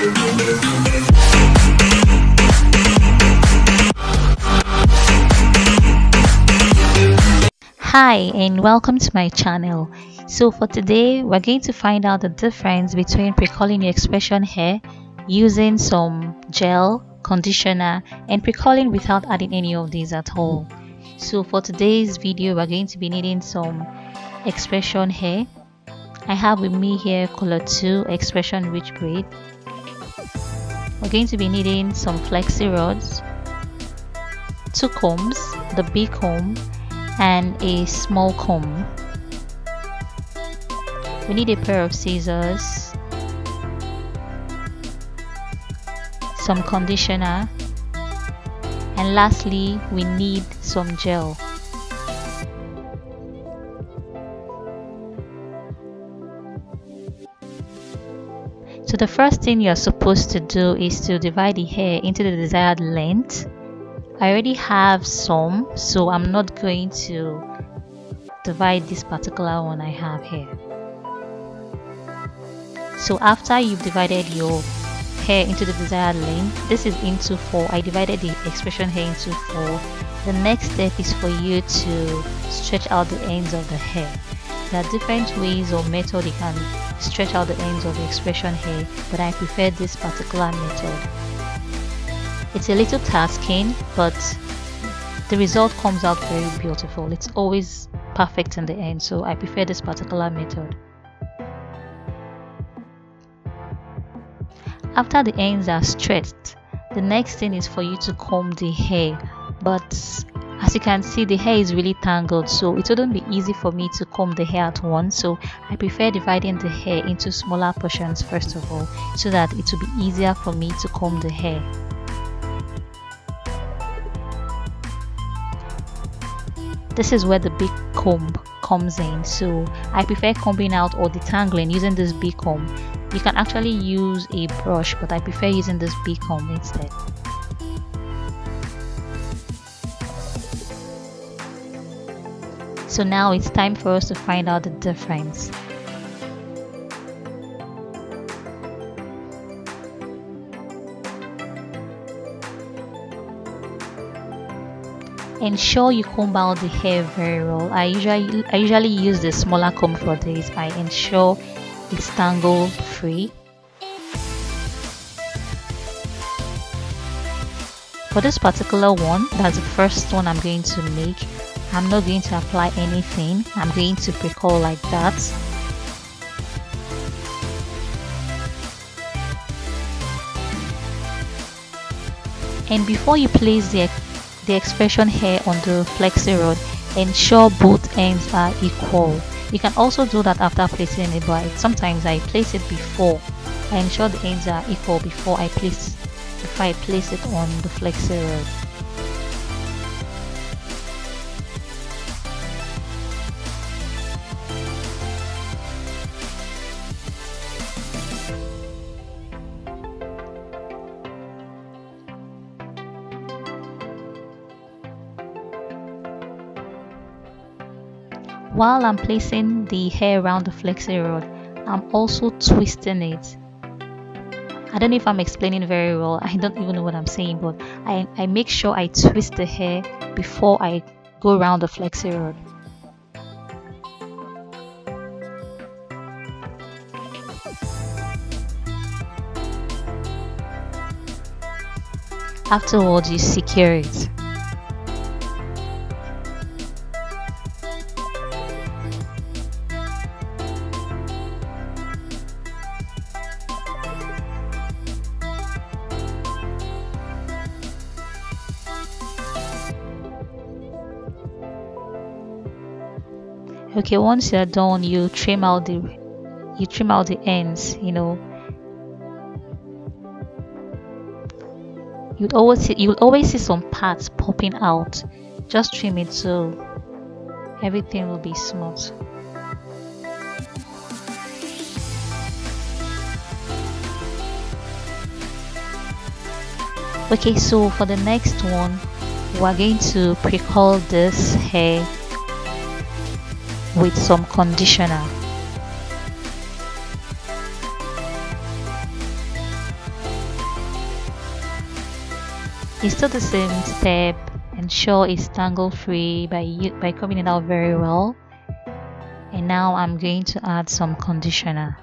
Hi and welcome to my channel. So for today we're going to find out the difference between pre-curling your expression hair using some gel, conditioner, and pre-curling without adding any of these at all. So for today's video we're going to be needing some expression hair. I have with me here color 2 expression rich braid. We're going to be needing some flexi rods, 2 combs, the big comb and a small comb. We need a pair of scissors, some conditioner, and lastly we need some gel. So the first thing you're supposed to do is to divide the hair into the desired length. I already have some, so I'm not going to divide this particular one I have here. So after you've divided your hair into the desired length, this is into 4. I divided the expression hair into 4. The next step is for you to stretch out the ends of the hair. There are different ways or methods you can stretch out the ends of the expression hair, but I prefer this particular method. It's a little tasking, but the result comes out very beautiful. It's always perfect in the end, so I prefer this particular method. After the ends are stretched, the next thing is for you to comb the hair, but as you can see the hair is really tangled, so it wouldn't be easy for me to comb the hair at once, so I prefer dividing the hair into smaller portions first of all, so that it will be easier for me to comb the hair. This is where the big comb comes in, so I prefer combing out or detangling using this big comb. You can actually use a brush, but I prefer using this big comb instead. So now it's time for us to find out the difference. Ensure you comb out the hair very well. I usually use the smaller comb for this. I ensure it's tangle free. For this particular one, that's the first one I'm going to make. I'm not going to apply anything. I'm going to pre-curl like that. And before you place the expression hair on the flexi rod, ensure both ends are equal. You can also do that after placing it, but sometimes I place it before. I ensure the ends are equal before I place it on the flexi rod. While I'm placing the hair around the flexi rod, I'm also twisting it. I don't know if I'm explaining very well. I don't even know what I'm saying, but I make sure I twist the hair before I go around the flexi rod. Afterwards, you secure it. Okay, once you're done, you trim out the ends. You'll always see some parts popping out. Just trim it so everything will be smooth. Okay, so for the next one, we're going to pre-curl this hair with some conditioner. It's still the same step. Ensure it's tangle free by combing it out very well. And now I'm going to add some conditioner.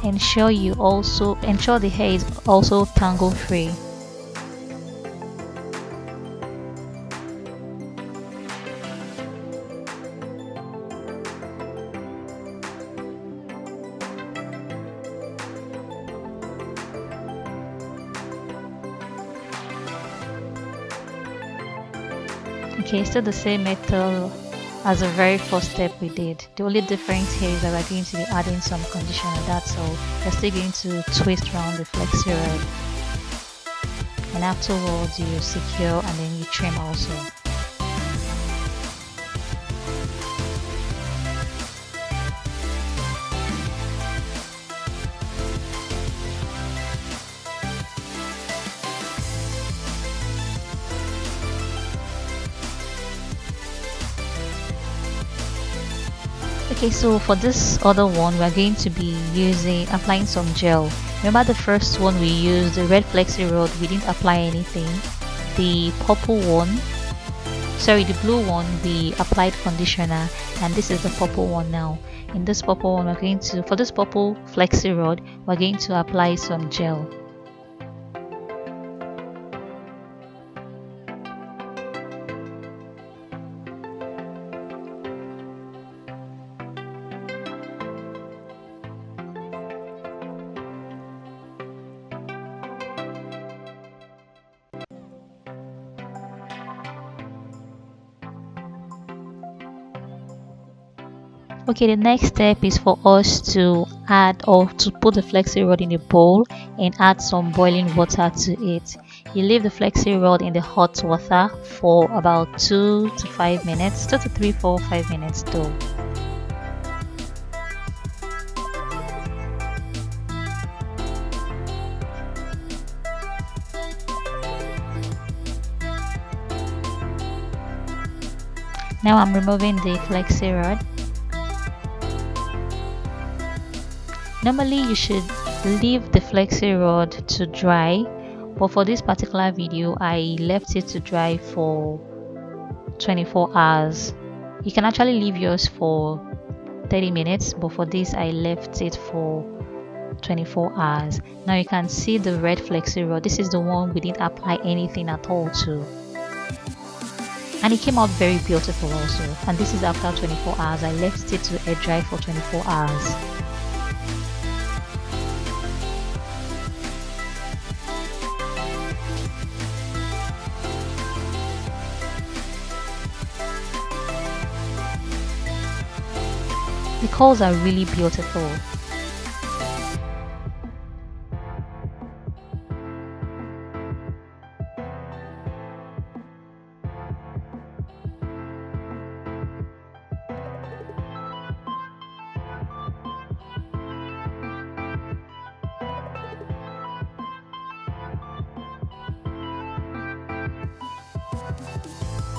Ensure the hair is also tangle free. Okay, still the same method as the very first step we did. The only difference here is that we're going to be adding some conditioner, that's all. We're still going to twist around the flexi rod, and afterwards you secure and then you trim also. Okay, so for this other one, we're going to be applying some gel. Remember the first one we used, the red flexi rod, we didn't apply anything. The blue one, we applied conditioner, and this is the purple one now. In this purple one, for this purple flexi rod, we're going to apply some gel. Okay, the next step is for us to put the flexi rod in a bowl and add some boiling water to it. You leave the flexi rod in the hot water for about 2 to 5 minutes, 2 to 3, 4, 5 minutes though. Now I'm removing the flexi rod. Normally you should leave the flexi rod to dry, but for this particular video I left it to dry for 24 hours. You can actually leave yours for 30 minutes, but for this I left it for 24 hours. Now you can see the red flexi rod. This is the one we didn't apply anything at all to, and it came out very beautiful also. And this is after 24 hours. I left it to air dry for 24 hours. The curls are really beautiful.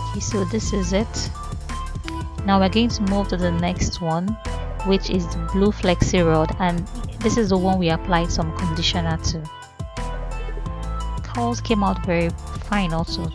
Okay, so this is it. Now we're going to move to the next one, which is the blue flexi rod, and this is the one we applied some conditioner to. Curls came out very fine also.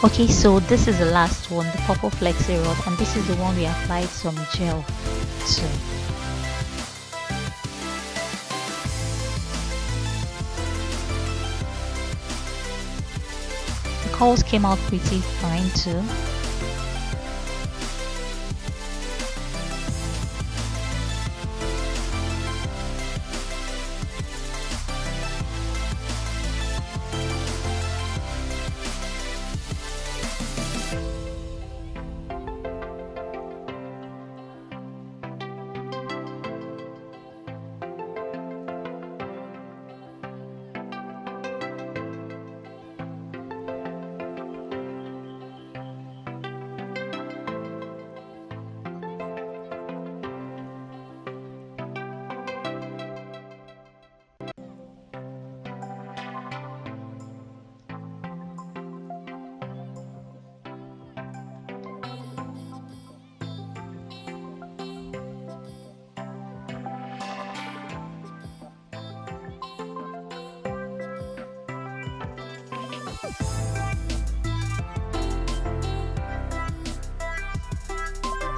Okay, so this is the last one, the purple flexi rod, and this is the one we applied some gel to. The curls came out pretty fine too.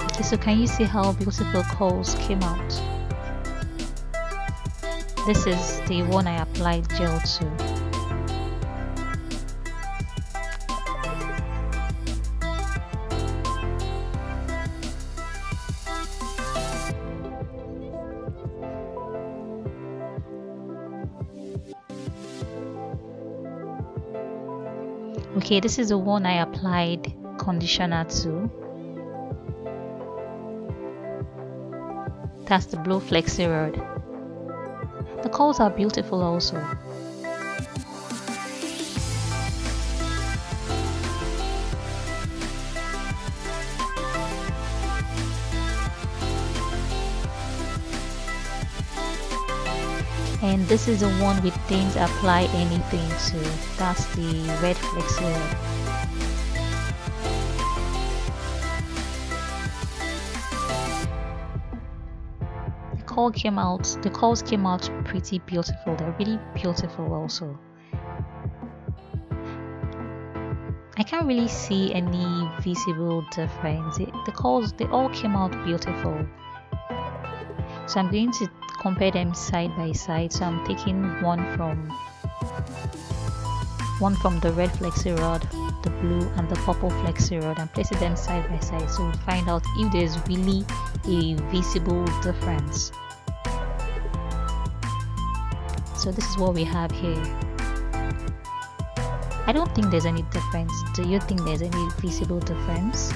Okay, so can you see how beautiful curls came out? This is the one I applied gel to. Okay, this is the one I applied conditioner to. That's the blue flexi rod. The curls are beautiful also. And this is the one we didn't apply anything to. That's the red flexi rod. The curls came out pretty beautiful. They're really beautiful also. I can't really see any visible difference. The curls, they all came out beautiful. So I'm going to compare them side by side. So I'm taking one from the red flexi rod, the blue and the purple flexi rod, and placing them side by side, so we'll find out if there's really a visible difference. So this is what we have here. I don't think there's any difference. Do you think there's any visible difference?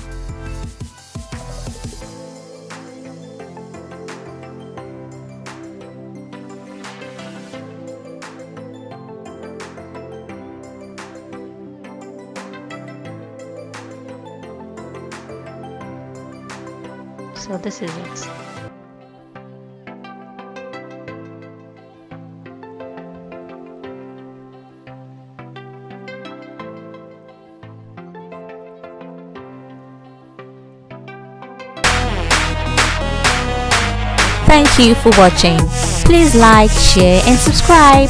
So this is it. Thank you for watching. Please like, share and subscribe.